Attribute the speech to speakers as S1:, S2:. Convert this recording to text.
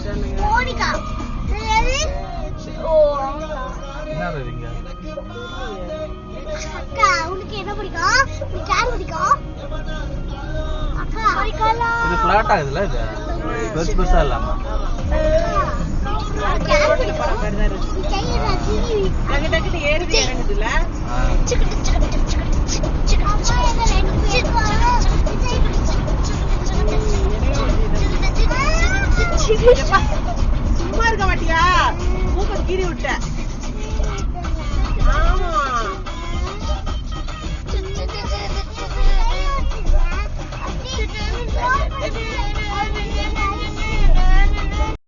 S1: Monica.
S2: என்ன ரவிங்க?
S1: அக்கா உனக்கு என்ன பிடிக்கும்? உனக்கு யார் பிடிக்கும்? அக்கா பிடிக்கல.
S2: இது ஃபிளாட் ஆகுதுல இது. பெருசா இல்லாம.
S3: டக்கு ஏறுது இறங்குதுல. சும்மா இருக்க மாட்டியா? மூக்க கீறி விட்ட. ஆமா